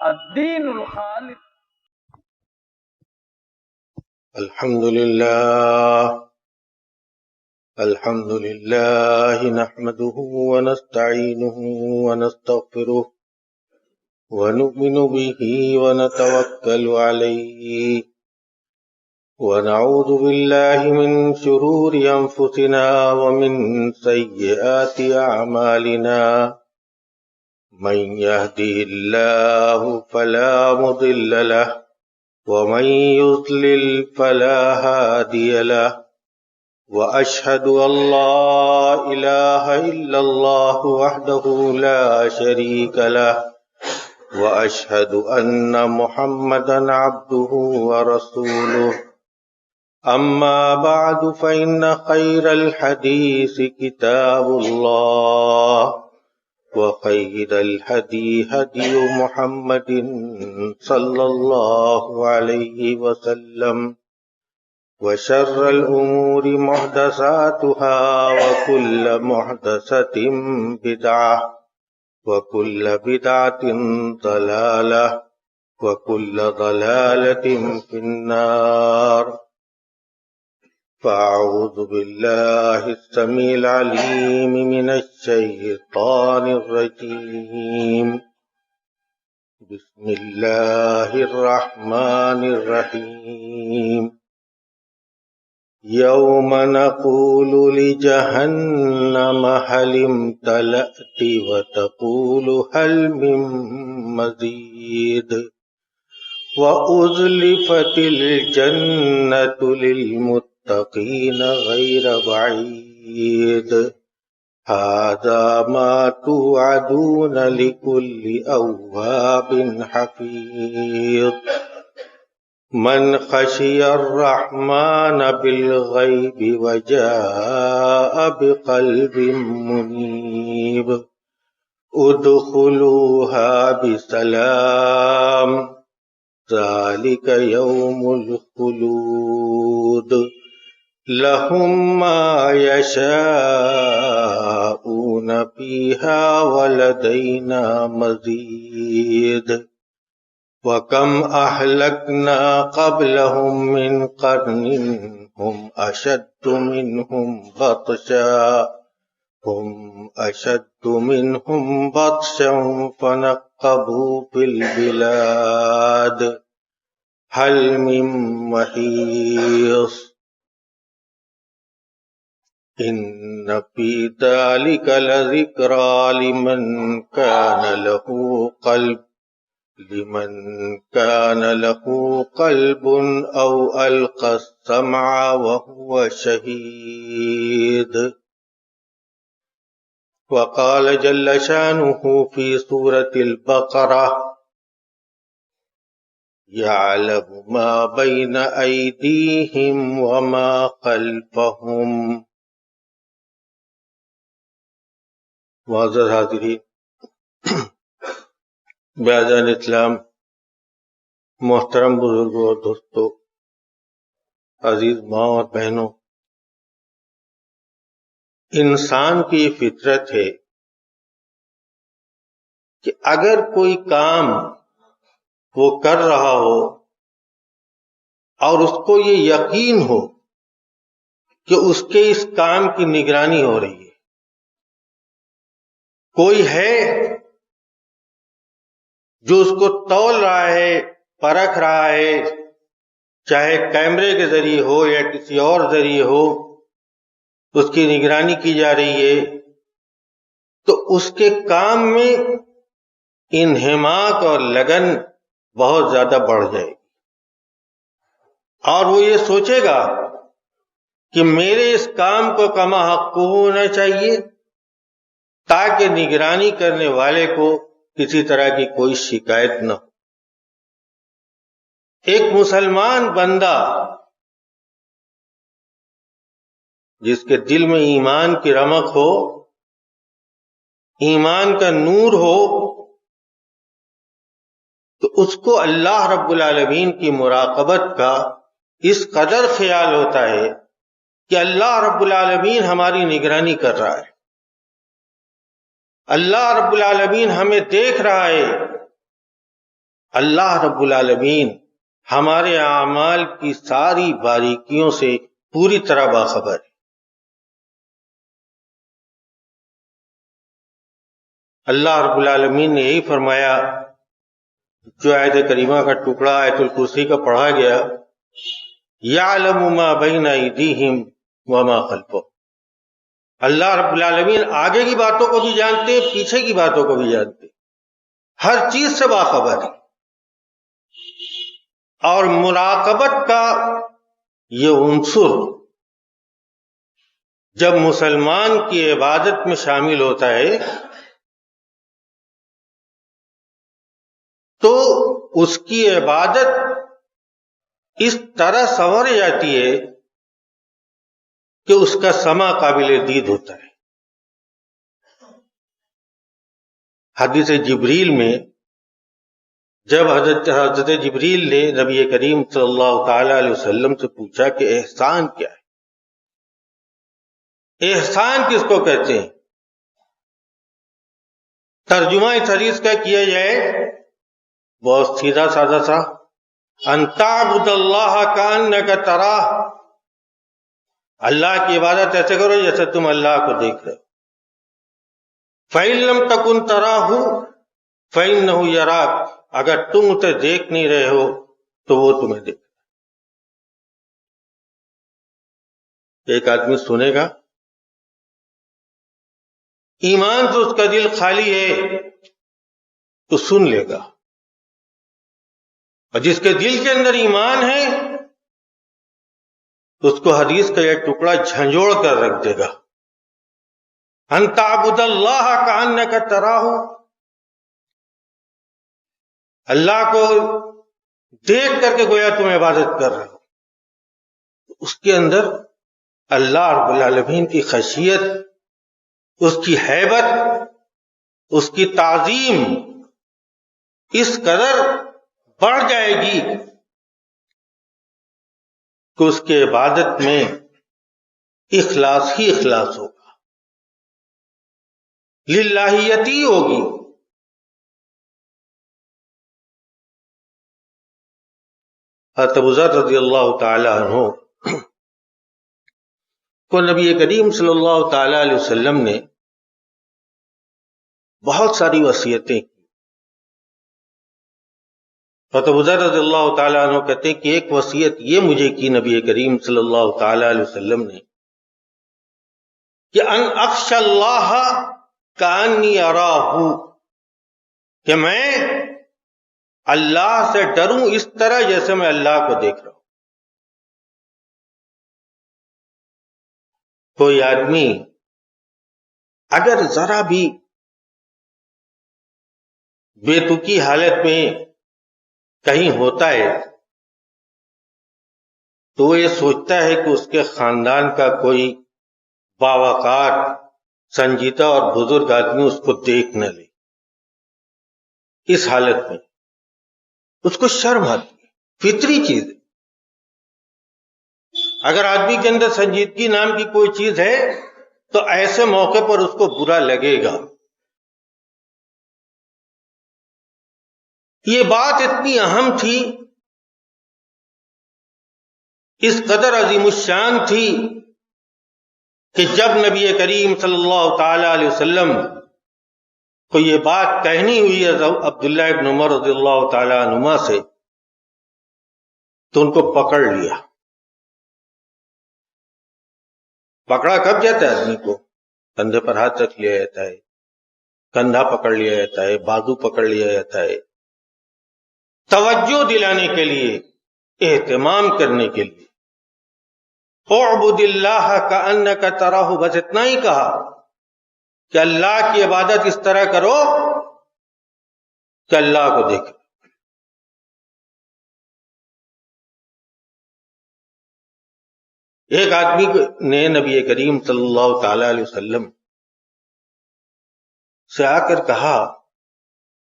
الدین الخالص. الحمد لله نحمده ونستعينه ونستغفره ونؤمن به ونتوكل عليه ونعوذ بالله من شرور أنفسنا ومن سيئات أعمالنا من يهده الله فلا مضل له ومن يضلل فلا هادي له وأشهد أن لا إله إلا الله وحده لا شريك له وأشهد أن محمدا عبده ورسوله أما بعد فإن خير الحديث كتاب الله وخير الهدي هدي محمد صلى الله عليه وسلم وشر الأمور محدثاتها وكل محدثة بدعة وكل بدعة ضلالة وكل ضلالة في النار فأعوذ بالله السميع العليم من الشيطان الرجيم بسم الله الرحمن الرحيم يوم نقول لجهنم هل امتلأت وتقول هل من مزيد وأزلفت الجنة للمتقين غير بعيد هذا ما توعدون لكل أواب حفيظ من خشي الرحمن بالغيب وجاء بقلب منيب ادخلوها بسلام ذلك يوم الخلود لهم ما يشاءون فيها ولدينا مزيد وَكَمْ أَهْلَكْنَا قَبْلَهُمْ مِنْ قَرْنٍ هُمْ أَشَدُّ مِنْهُمْ بَطْشًا فَنَقَّبُوا فِي الْبِلَادِ هَلْ مِنْ مَحِيصٍ إِنَّ فِي ذَلِكَ لَذِكْرَى لِمَنْ كَانَ له قلب أو ألقى السمع وهو شهيد وقال جل شانه في سورة البقرة يعلم ما بين أيديهم وما خلفهم. معزز حاضرین، بیعزان اسلام، محترم بزرگوں اور دوستوں، عزیز ماں اور بہنوں، انسان کی فطرت ہے کہ اگر کوئی کام وہ کر رہا ہو اور اس کو یہ یقین ہو کہ اس کے اس کام کی نگرانی ہو رہی ہے، کوئی ہے جو اس کو تول رہا ہے، پرکھ رہا ہے، چاہے کیمرے کے ذریعے ہو یا کسی اور ذریعے ہو، اس کی نگرانی کی جا رہی ہے، تو اس کے کام میں انہماک اور لگن بہت زیادہ بڑھ جائے گی، اور وہ یہ سوچے گا کہ میرے اس کام کو کما حق ہونا چاہیے تاکہ نگرانی کرنے والے کو کسی طرح کی کوئی شکایت نہ ہو. ایک مسلمان بندہ جس کے دل میں ایمان کی رمق ہو، ایمان کا نور ہو، تو اس کو اللہ رب العالمین کی مراقبت کا اس قدر خیال ہوتا ہے کہ اللہ رب العالمین ہماری نگرانی کر رہا ہے، اللہ رب العالمین ہمیں دیکھ رہا ہے، اللہ رب العالمین ہمارے اعمال کی ساری باریکیوں سے پوری طرح باخبر ہے۔ اللہ رب العالمین نے یہی فرمایا، جو آیت کریمہ کا ٹکڑا آیت الکرسی کا پڑھا گیا، یعلم ما بین ایدیہم وما خلفہم، اللہ رب العالمین آگے کی باتوں کو بھی جانتے ہیں، پیچھے کی باتوں کو بھی جانتے ہیں، ہر چیز سے باخبر ہے۔ اور مراقبت کا یہ عنصر جب مسلمان کی عبادت میں شامل ہوتا ہے تو اس کی عبادت اس طرح سنور جاتی ہے کہ اس کا سمع قابل دید ہوتا ہے۔ حدیث جبریل میں جب حضرت جبریل نے نبی کریم صلی اللہ تعالی علیہ وسلم سے پوچھا کہ احسان کیا ہے، احسان کس کو کہتے ہیں، ترجمہ اس حدیث کا کیا جائے بہت سیدھا سادہ سا، ان تعبد اللہ کانک تراہ، اللہ کی عبادت ایسے کرو جیسے تم اللہ کو دیکھ رہے ہو، فَإِن لَمْ تَكُنْ تَرَاهُ فَإِنَّهُ يَرَاكَ، اگر تم اسے دیکھ نہیں رہے ہو تو وہ تمہیں دیکھ رہا ہے۔ ایک آدمی سنے گا، ایمان سے اس کا دل خالی ہے تو سن لے گا، اور جس کے دل کے اندر ایمان ہے تو اس کو حدیث کا یہ ٹکڑا جھنجھوڑ کر رکھ دے گا، ان تعبد اللہ کانک تراہ، اللہ کو دیکھ کر کے گویا تم عبادت کر رہے ہو، اس کے اندر اللہ رب العالمین کی خشیت، اس کی ہیبت، اس کی تعظیم اس قدر بڑھ جائے گی کہ اس کے عبادت میں اخلاص ہی اخلاص ہوگا، للہیتی ہوگی۔ حضرت ابو ذر رضی اللہ تعالی عنہ کو نبی کریم صلی اللہ تعالی علیہ وسلم نے بہت ساری وصیتیں کی۔ حضرت ابو ذر رضی اللہ تعالی عنہ کہتے ہیں کہ ایک وصیت یہ مجھے کی نبی کریم صلی اللہ تعالی علیہ وسلم نے کہ ان اخشى اللہ کانی اراہ، کہ میں اللہ سے ڈروں اس طرح جیسے میں اللہ کو دیکھ رہا ہوں۔ کوئی آدمی اگر ذرا بھی بے تکی حالت میں کہیں ہوتا ہے تو وہ یہ سوچتا ہے کہ اس کے خاندان کا کوئی باوقار سنجیدہ اور بزرگ آدمی اس کو دیکھ نہ لے، اس حالت میں اس کو شرم آتی ہے، فطری چیز ہے۔ اگر آدمی کے اندر سنجیدگی نام کی کوئی چیز ہے تو ایسے موقع پر اس کو برا لگے گا۔ یہ بات اتنی اہم تھی، اس قدر عظیم الشان تھی کہ جب نبی کریم صلی اللہ تعالی علیہ وسلم کو یہ بات کہنی ہوئی عبداللہ ابن عمر رضی اللہ تعالی عنہما سے تو ان کو پکڑ لیا۔ پکڑا کب جاتا ہے آدمی کو؟ کندھے پر ہاتھ رکھ لیا جاتا ہے، کندھا پکڑ لیا جاتا ہے، بازو پکڑ لیا جاتا ہے، توجہ دلانے کے لیے، اہتمام کرنے کے لیے۔ اعبد اللہ کأنک تراہ، بس اتنا ہی کہا کہ اللہ کی عبادت اس طرح کرو کہ اللہ کو دیکھو۔ ایک آدمی نے نبی کریم صلی اللہ تعالی علیہ وسلم سے آ کر کہا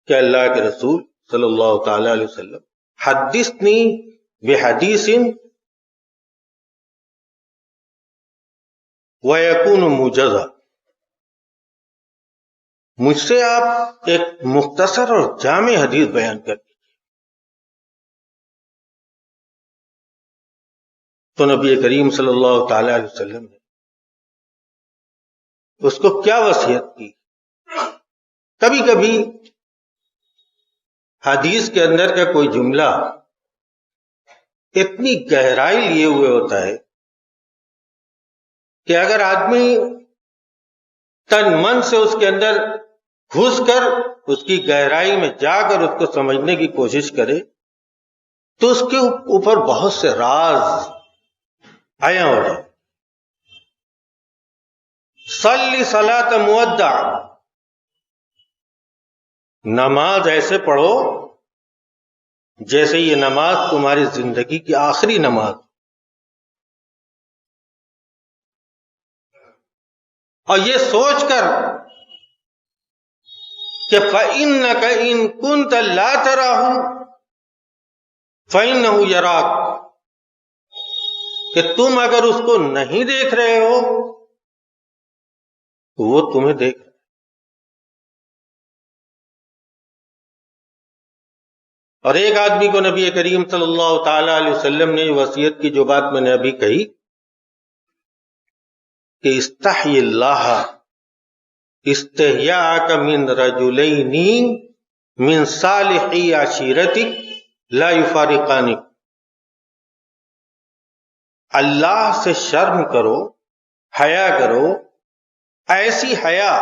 کہ اللہ کے رسول صلی اللہ تعالی علیہ وسلم حدثنی بحدیث وَيَكُونُ مُوجَزًا، مجھ سے آپ ایک مختصر اور جامع حدیث بیان کر دیجیے۔ تو نبی کریم صلی اللہ تعالی علیہ وسلم نے اس کو کیا وصیت کی؟ کبھی کبھی حدیث کے اندر کا کوئی جملہ اتنی گہرائی لیے ہوئے ہوتا ہے کہ اگر آدمی تن من سے اس کے اندر گھس کر اس کی گہرائی میں جا کر اس کو سمجھنے کی کوشش کرے تو اس کے اوپر بہت سے راز آیا ہو جائے. صلی صلاۃ مودع، نماز ایسے پڑھو جیسے یہ نماز تمہاری زندگی کی آخری نماز. اور یہ سوچ کر کہ فَإِنَّكَ إِن كُنتَ لَا تَرَاهُ فَإِنَّهُ يَرَاكَ، کہ تم اگر اس کو نہیں دیکھ رہے ہو تو وہ تمہیں دیکھ رہا ہے. اور ایک آدمی کو نبی کریم صلی اللہ تعالی علیہ وسلم نے وصیت کی جو بات میں نے ابھی کہی کہ استحی اللہ استحیاءک من رجلین من صالحی عشیرتک لا یفارقانک، اللہ سے شرم کرو، حیا کرو، ایسی حیا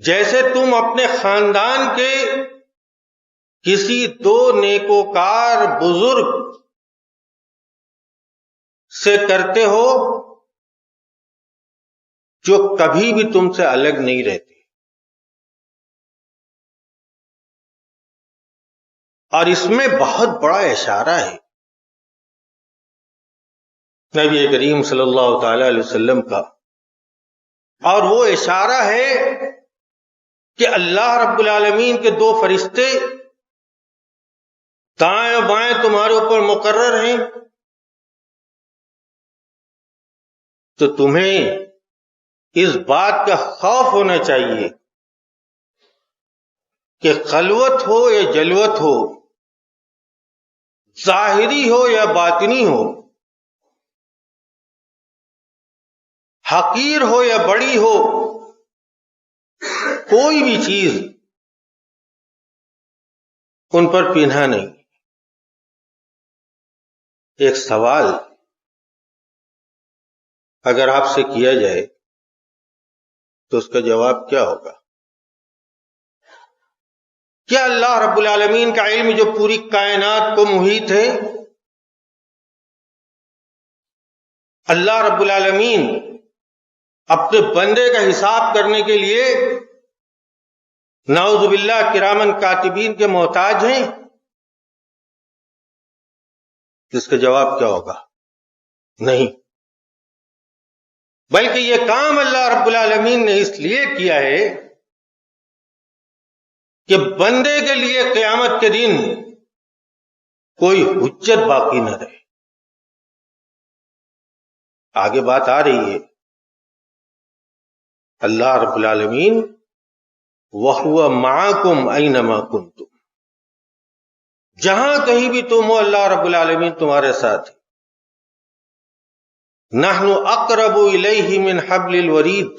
جیسے تم اپنے خاندان کے کسی دو نیکوکار بزرگ سے کرتے ہو جو کبھی بھی تم سے الگ نہیں رہتے. اور اس میں بہت بڑا اشارہ ہے نبی کریم صلی اللہ تعالی علیہ وسلم کا، اور وہ اشارہ ہے کہ اللہ رب العالمین کے دو فرشتے دائیں بائیں تمہارے اوپر مقرر ہیں. تو تمہیں اس بات کا خوف ہونا چاہیے کہ خلوت ہو یا جلوت ہو، ظاہری ہو یا باطنی ہو، حقیر ہو یا بڑی ہو، کوئی بھی چیز ان پر پنہا نہیں. ایک سوال اگر آپ سے کیا جائے تو اس کا جواب کیا ہوگا؟ کیا اللہ رب العالمین کا علم جو پوری کائنات کو محیط ہے، اللہ رب العالمین اپنے بندے کا حساب کرنے کے لیے نعوذ باللہ کرامن کاتبین کے محتاج ہیں؟ اس کا جواب کیا ہوگا؟ نہیں. بلکہ یہ کام اللہ رب العالمین نے اس لیے کیا ہے کہ بندے کے لیے قیامت کے دن کوئی حجت باقی نہ رہے. آگے بات آ رہی ہے، اللہ رب العالمین وَهُوَ مَعَكُمْ أَيْنَمَا كُنْتُمْ، جہاں کہیں بھی تم ہو اللہ رب العالمین تمہارے ساتھ. نحن اقرب الیہ من حبل الورید،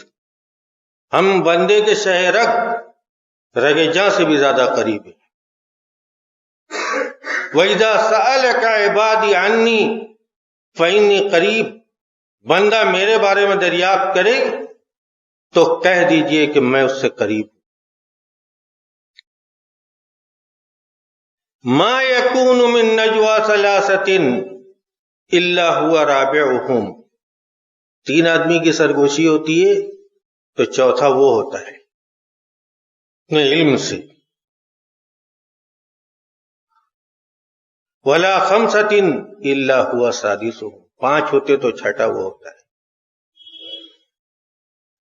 ہم بندے کے شہ رگ جاں سے بھی زیادہ قریب ہیں. وَإِذَا سَأَلَكَ عِبَادِي عَنِّي فَإِنِّي قَرِيب، بندہ میرے بارے میں دریافت کرے تو کہہ دیجئے کہ میں اس سے قریب ہوں. ما يكون من نجوى ثلاثة الا هو رابعهم، تین آدمی کی سرگوشی ہوتی ہے تو چوتھا وہ ہوتا ہے اپنے علم سے. ولا خمسة الا هو سادسهم، پانچ ہوتے تو چھٹا وہ ہوتا ہے.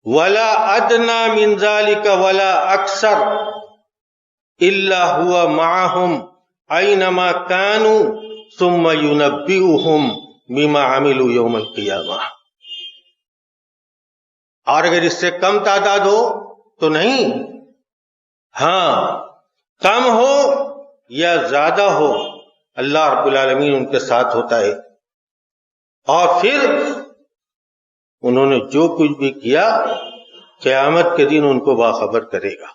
ولا ادنى من ذلك ولا اکثر الا هو معهم اینما كانوا ثم ينبئهم بما عملوا یوم القیامہ. اور اگر اس سے کم تعداد ہو تو نہیں، ہاں کم ہو یا زیادہ ہو اللہ رب العالمین ان کے ساتھ ہوتا ہے اور پھر انہوں نے جو کچھ بھی کیا قیامت کے دن ان کو باخبر کرے گا.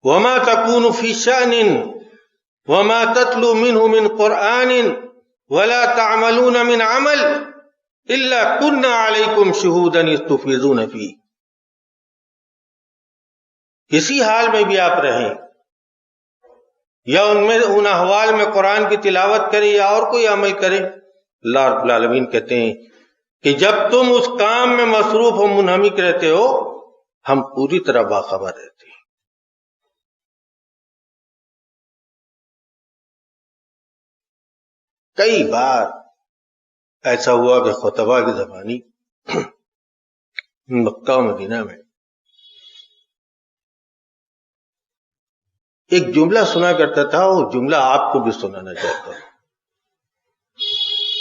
وما تكون في شأن وما تتلو منه من قرآن ولا تعملون من عمل إلا كنا عليكم شهودا إذ تفيضون فيه. اسی حال میں بھی آپ رہیں یا ان احوال میں قرآن کی تلاوت کریں یا اور کوئی عمل کریں. اللہ رب العالمین کہتے ہیں کہ جب تم اس کام میں مصروف و منہمک رہتے ہو ہم پوری طرح باخبر رہتے ہیں. کئی بار ایسا ہوا کہ خطبہ کی زبانی مکہ و مدینہ میں ایک جملہ سنا کرتا تھا، وہ جملہ آپ کو بھی سنانا چاہتا ہوں،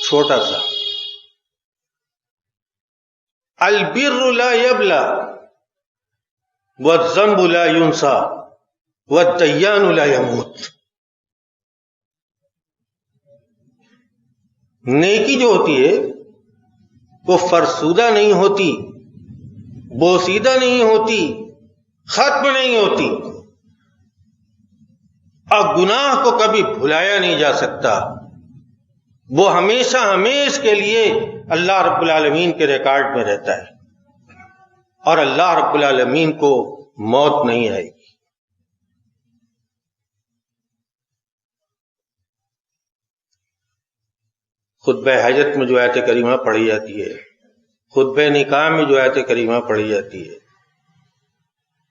چھوٹا سا. البر لا یبلا والذنب لا ینسا والدیان لا یموت. نیکی جو ہوتی ہے وہ فرسودہ نہیں ہوتی، بوسیدہ نہیں ہوتی، ختم نہیں ہوتی، اور گناہ کو کبھی بھلایا نہیں جا سکتا. وہ ہمیشہ ہمیش کے لیے اللہ رب العالمین کے ریکارڈ میں رہتا ہے اور اللہ رب العالمین کو موت نہیں آئے گی. خطبہ حاجت میں جو آیت کریمہ پڑھی جاتی ہے، خطبہ نکاح میں جو آیت کریمہ پڑھی جاتی ہے،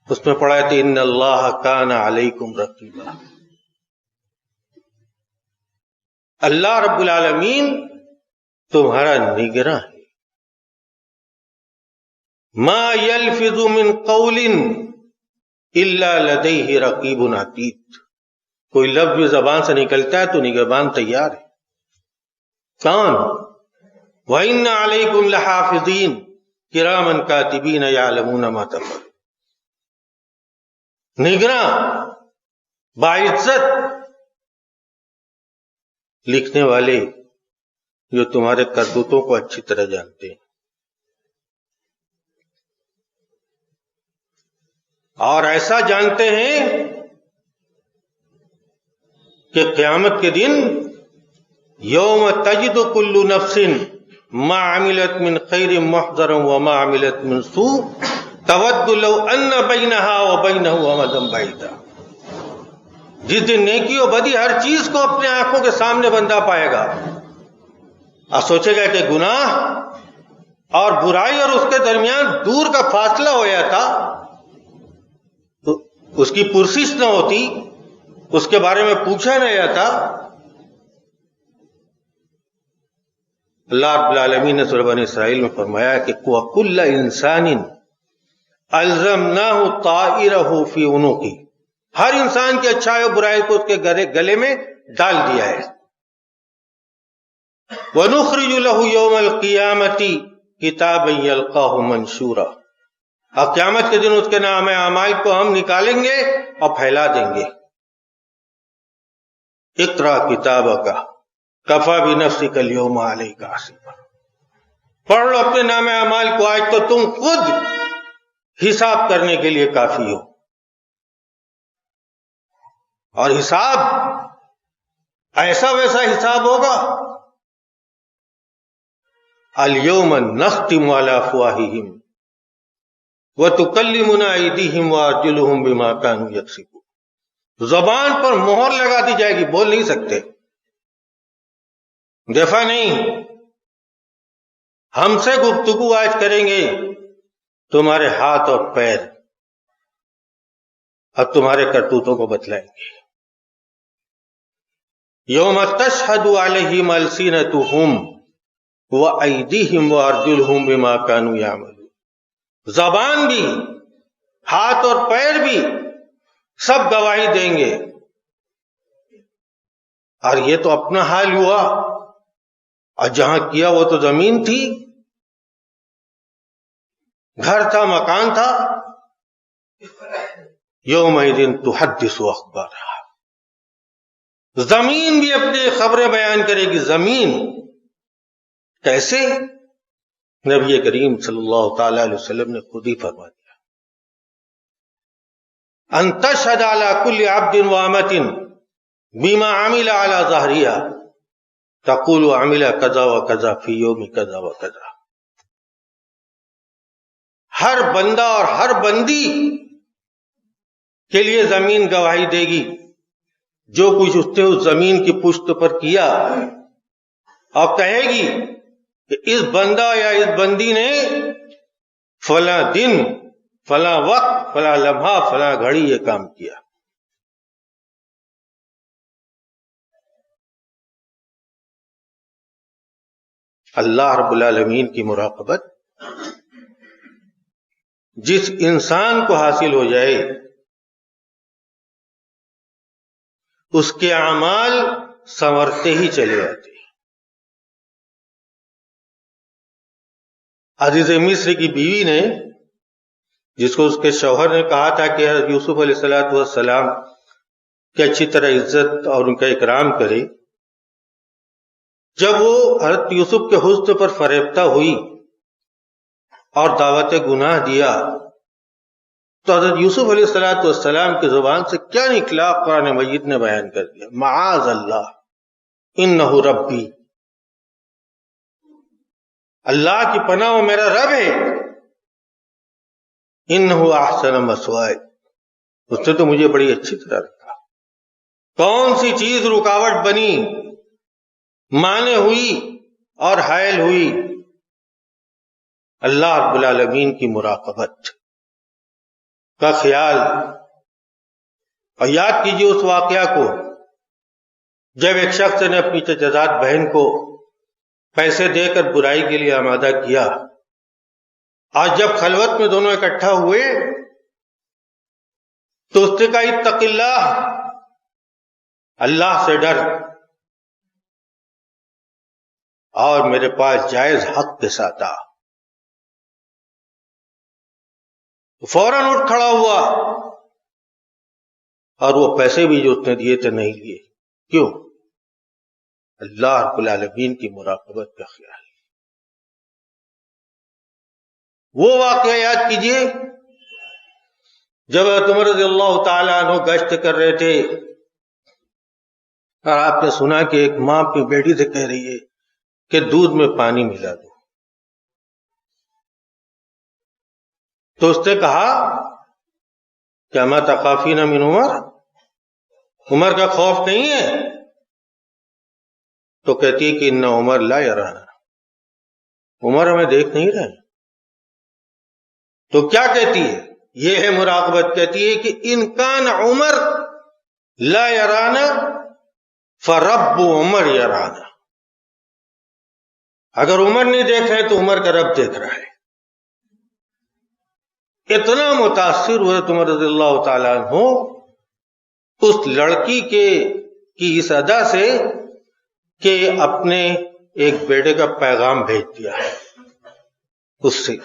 اس میں پڑھا ہے ان اللہ کان علیکم رقیبا. اللہ رب العالمین تمہارا نگراں ہے. ما یلفظ من قول الا لدیہ رقیب عتید. کوئی لفظ زبان سے نکلتا ہے تو نگہبان تیار ہے. کون؟ وَإِنَّ عَلَيْكُمْ لَحَافِظِينَ كِرَامًا كَاتِبِينَ يَعْلَمُونَ مَا تَفْعَلُونَ. نگراں باعزت لکھنے والے جو تمہارے کرتوتوں کو اچھی طرح جانتے ہیں. اور ایسا جانتے ہیں کہ قیامت کے دن یوم تجد کل نفس ما عملت من خیر محضرا وما عملت من سوء تود لو ان بینہا وبینہ امدا بعیدا. جس دن نیکی و بدی ہر چیز کو اپنے آنکھوں کے سامنے بندہ پائے گا اور سوچے گا کہ گناہ اور برائی اور اس کے درمیان دور کا فاصلہ ہو جاتا تو اس کی پرسش نہ ہوتی، اس کے بارے میں پوچھا نہ جاتا. اللہ رب العالمین نے سورہ بنی اسرائیل میں فرمایا کہ وَكُلَّ إِنسَانٍ أَلْزَمْنَاهُ طَائِرَهُ فِي عُنُقِهِ. ہر انسان کی اچھائی اور برائی کو اس کے گلے میں ڈال دیا ہے. وَنُخْرِجُ لَهُ يَوْمَ الْقِيَامَةِ كِتَابًا يَلْقَاهُ مَنشُورًا. اور قیامت کے دن اس کے نامہ اعمال کو ہم نکالیں گے اور پھیلا دیں گے. اقرأ کتابک کفیٰ بنفسک اليوم علیک حسیبا. پڑھ لو اپنے نامہ اعمال کو، آج تو تم خود حساب کرنے کے لیے کافی ہو. اور حساب ایسا ویسا حساب ہوگا. الیوم نختم علی افواہہم وتکلمنا ایدیہم وارجلہم بما کانوا یکسبون. زبان پر مہر لگا دی جائے گی، بول نہیں سکتے، دفاع نہیں. ہم سے گفتگو آج کریں گے تمہارے ہاتھ اور پیر، اب تمہارے کرتوتوں کو بتلائیں گے. یوم تشہد علیہم السنتہم وایدیہم وارجلہم بما کانوا یعملون. زبان بھی، ہاتھ اور پیر بھی سب گواہی دیں گے. اور یہ تو اپنا حال ہوا، اور جہاں کیا وہ تو زمین تھی، گھر تھا، مکان تھا. یومئذ تحدث اخبارہا. زمین بھی اپنی خبریں بیان کرے گی. زمین کیسے؟ نبی کریم صلی اللہ تعالی علیہ وسلم نے خود ہی فرما دیا. ان تشهد على كل عبد وامة بما عمل على ظهرها تقول عمل كذا وكذا في يوم كذا وكذا. ہر بندہ اور ہر بندی کے لیے زمین گواہی دے گی جو کچھ اس نے اس زمین کی پشت پر کیا، اور کہے گی کہ اس بندہ یا اس بندی نے فلاں دن، فلاں وقت، فلاں لمحہ، فلاں گھڑی یہ کام کیا. اللہ رب العالمین کی مراقبت جس انسان کو حاصل ہو جائے اس کے اعمال سنورتے ہی چلے جاتے ہیں. عزیز مصر کی بیوی نے، جس کو اس کے شوہر نے کہا تھا کہ حضرت یوسف علیہ السلام کی اچھی طرح عزت اور ان کا اکرام کرے، جب وہ حضرت یوسف کے حسن پر فریفتہ ہوئی اور دعوت گناہ دیا، تو حضرت یوسف علیہ السلام کی زبان سے کیا نکلا قرآن مجید نے بیان کر دیا. معاذ اللہ انہ ربی، اللہ کی پناہ وہ میرا رب ہے. انہ احسن مثوایا، اس نے تو مجھے بڑی اچھی طرح رکھا. کون سی چیز رکاوٹ بنی، مانے ہوئی اور حائل ہوئی؟ اللہ رب العالمین کی مراقبت کا خیال. اور یاد کیجیے اس واقعہ کو جب ایک شخص نے اپنی چچزاد بہن کو پیسے دے کر برائی کے لیے آمادہ کیا. آج جب خلوت میں دونوں اکٹھا ہوئے تو اس نے کہا اتق اللہ، اللہ سے ڈر، اور میرے پاس جائز حق کے ساتھ آ. فوراً اٹھ کھڑا ہوا اور وہ پیسے بھی جو اس نے دیے تھے نہیں لیے. کیوں؟ اللہ رب العالمین کی مراقبت کا خیال. وہ واقعہ یاد کیجئے جب عمر رضی اللہ تعالیٰ عنہ گشت کر رہے تھے اور آپ نے سنا کہ ایک ماں اپنی بیٹی سے کہہ رہی ہے کہ دودھ میں پانی ملا دو. تو اس نے کہا کہ اما تخافین من عمر، عمر کا خوف نہیں ہے؟ تو کہتی ہے کہ ان عمر لا یرانا، عمر ہمیں دیکھ نہیں رہے. تو کیا کہتی ہے؟ یہ ہے مراقبت. کہتی ہے کہ ان کان عمر لا یرانا فرب عمر یرانا. اگر عمر نہیں دیکھ رہے تو عمر کا رب دیکھ رہا ہے. اتنا متاثر ہوئے عمر رضی اللہ تعالیٰ عنہ اس لڑکی کی اس ادا سے کہ اپنے ایک بیٹے کا پیغام بھیج دیا ہے اس سے،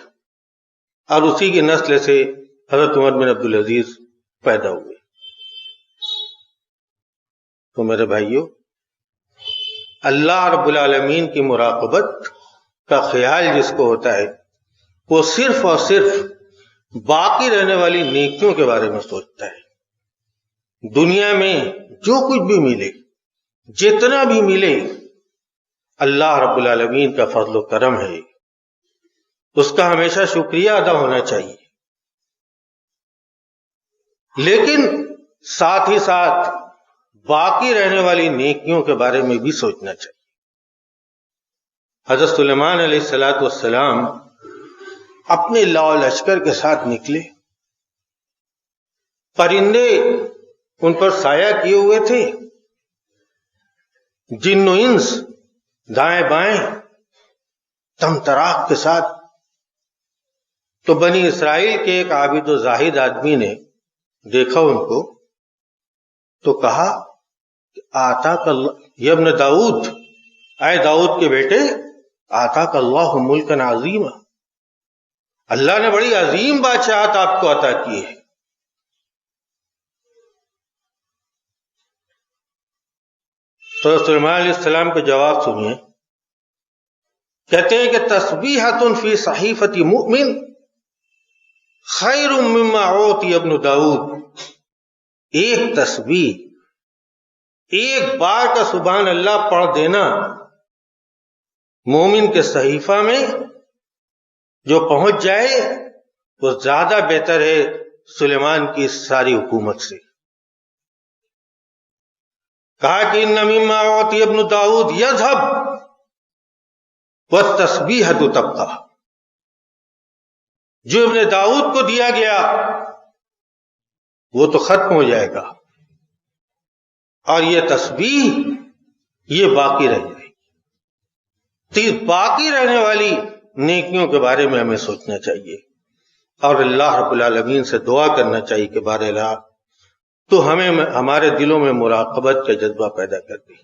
اور اسی کی نسل سے حضرت عمر بن عبدالعزیز پیدا ہوئے. تو میرے بھائیو، اللہ رب العالمین کی مراقبت کا خیال جس کو ہوتا ہے وہ صرف اور صرف باقی رہنے والی نیکیوں کے بارے میں سوچتا ہے. دنیا میں جو کچھ بھی ملے، جتنا بھی ملے، اللہ رب العالمین کا فضل و کرم ہے، اس کا ہمیشہ شکریہ ادا ہونا چاہیے. لیکن ساتھ ہی ساتھ باقی رہنے والی نیکیوں کے بارے میں بھی سوچنا چاہیے. حضرت سلیمان علیہ السلام اپنے لاؤ لشکر کے ساتھ نکلے. پرندے ان پر سایہ کیے ہوئے تھے، جن و انس دائیں بائیں تمطراق کے ساتھ. تو بنی اسرائیل کے ایک عابد و زاہد آدمی نے دیکھا ان کو تو کہا آتاک اللہ یا ابن داؤد، اے داؤد کے بیٹے، آتاک اللہ ملکا عظیما، اللہ نے بڑی عظیم بادشاہت آپ کو عطا کی ہے. تو سلیمان علیہ السلام کا جواب سنیے. کہتے ہیں کہ تسبیحۃ فی صحیفۃ مؤمن خیر مما اوتی ابن داؤد. ایک تسبیح، ایک بار کا سبحان اللہ پڑھ دینا مومن کے صحیفہ میں جو پہنچ جائے وہ زیادہ بہتر ہے سلیمان کی ساری حکومت سے. کہا کہ ان مما اوتی ابن داؤد یذهب والتسبیحۃ تبقی. جو ابن داؤد کو دیا گیا وہ تو ختم ہو جائے گا اور یہ تسبیح یہ باقی رہ جائے گی. باقی رہنے والی نیکیوں کے بارے میں ہمیں سوچنا چاہیے اور اللہ رب العالمین سے دعا کرنا چاہیے کہ بار الہ تو ہمیں ہمارے دلوں میں مراقبت کا جذبہ پیدا کر دے،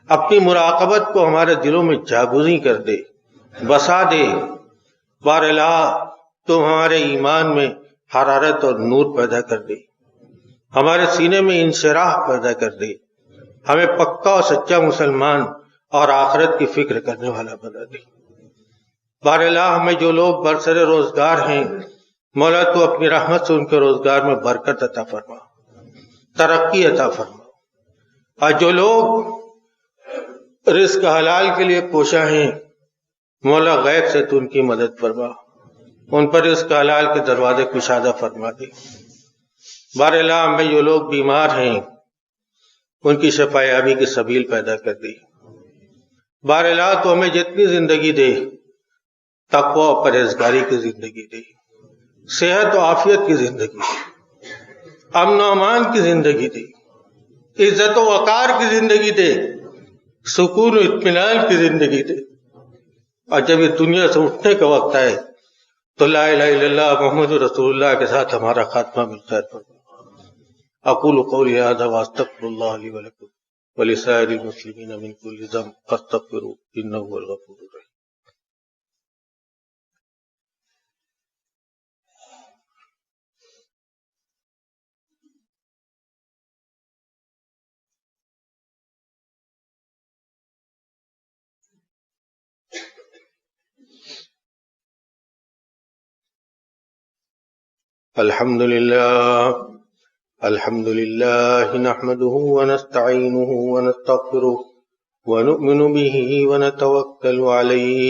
اپنی مراقبت کو ہمارے دلوں میں جاگزی کر دے، بسا دے. بار الہ تو ہمارے ایمان میں حرارت اور نور پیدا کر دے، ہمارے سینے میں انشراح پیدا کر دے، ہمیں پکا اور سچا مسلمان اور آخرت کی فکر کرنے والا بنا دے. بار الہ ہمیں جو لوگ برسر روزگار ہیں مولا تو اپنی رحمت سے ان کے روزگار میں برکت عطا فرما، ترقی عطا فرما. اور جو لوگ رزق حلال کے لیے کوشاں ہیں مولا غیب سے تو ان کی مدد فرما، ان پر رزق حلال کے دروازے کشادہ فرما دے. بار الہ ہمیں جو لوگ بیمار ہیں ان کی شفا یابی کی سبیل پیدا کر دے. بار الہ تو ہمیں جتنی زندگی دے تقوی و پرہیزگاری کی زندگی دے، صحت و عافیت کی زندگی دے، امن و امان کی زندگی دے، عزت و وقار کی زندگی دے، سکون و اطمینان کی زندگی دے. اور جب یہ دنیا سے اٹھنے کا وقت آئے تو لا الہ الا اللہ محمد رسول اللہ کے ساتھ ہمارا خاتمہ بالخیر فرما. اقول قولی ھذا واستغفر اللہ لی ولکم ولسائر المسلمین من کل ذنب فاستغفروہ انہ هو الغفور الرحیم. الحمد لله نحمده ونستعينه ونستغفره ونؤمن به ونتوكل عليه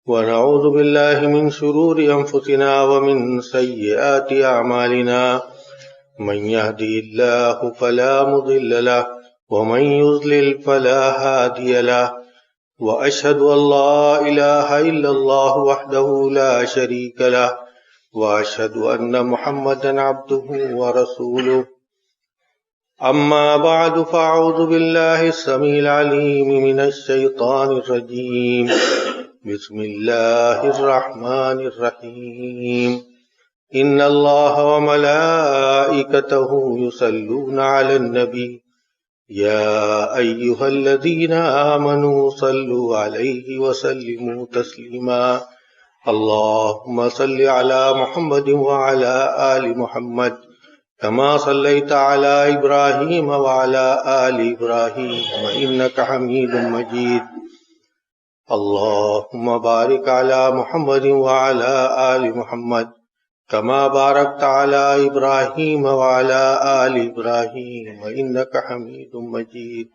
ونعوذ بالله من شرور أنفسنا ومن سيئات أعمالنا من يهده الله فلا مضل له ومن يضلل فلا هادي له وأشهد أن لا إله إلا الله وحده لا شريك له وأشهد أن محمدا عبده ورسوله. أما بعد فأعوذ بالله السميع العليم من الشيطان الرجيم. بسم الله الرحمن الرحيم. إن الله وملائكته يصلون على النبي يا أيها الذين آمنوا صلوا عليه وسلموا تسليما. اللهم صل على محمد وعلى آل محمد كما صليت على إبراهيم وعلى آل إبراهيم إنك حميد مجيد. اللهم بارك على محمد وعلى آل محمد كما باركت على إبراهيم وعلى آل إبراهيم إنك حميد مجيد.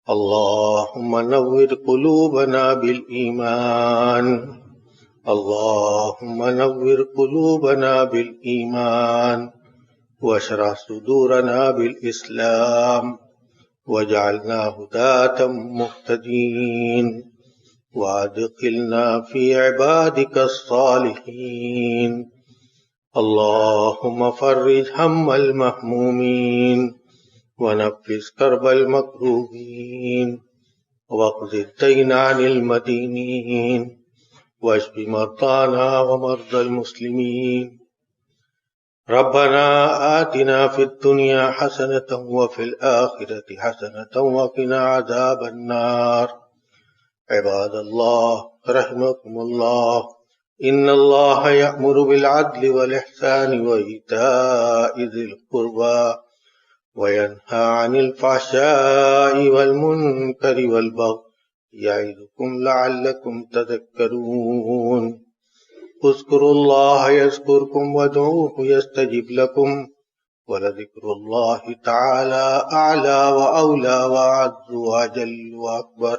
اللهم نور قلوبنا بالإيمان. اللهم نور قلوبنا بالإيمان واشرح صدورنا بالإسلام واجعلنا هداة مهتدين وادخلنا في عبادك الصالحين. اللهم فرج هم المهمومين ونفس كرب المكروبين واقض الدين عن المدينين واشف مرضانا ومرضى المسلمين. ربنا آتنا في الدنيا حسنة وفي الآخرة حسنة وقنا عذاب النار. عباد الله رحمكم الله، إن الله يأمر بالعدل والإحسان وإيتاء ذي القربى وينهى عن الفحشاء والمنكر والبغي يعظكم لعلكم تذكرون اذكروا الله يذكركم وادعوه يستجب لكم ولذكر الله تعالى أعلى وأولى وأعز وأجل وأكبر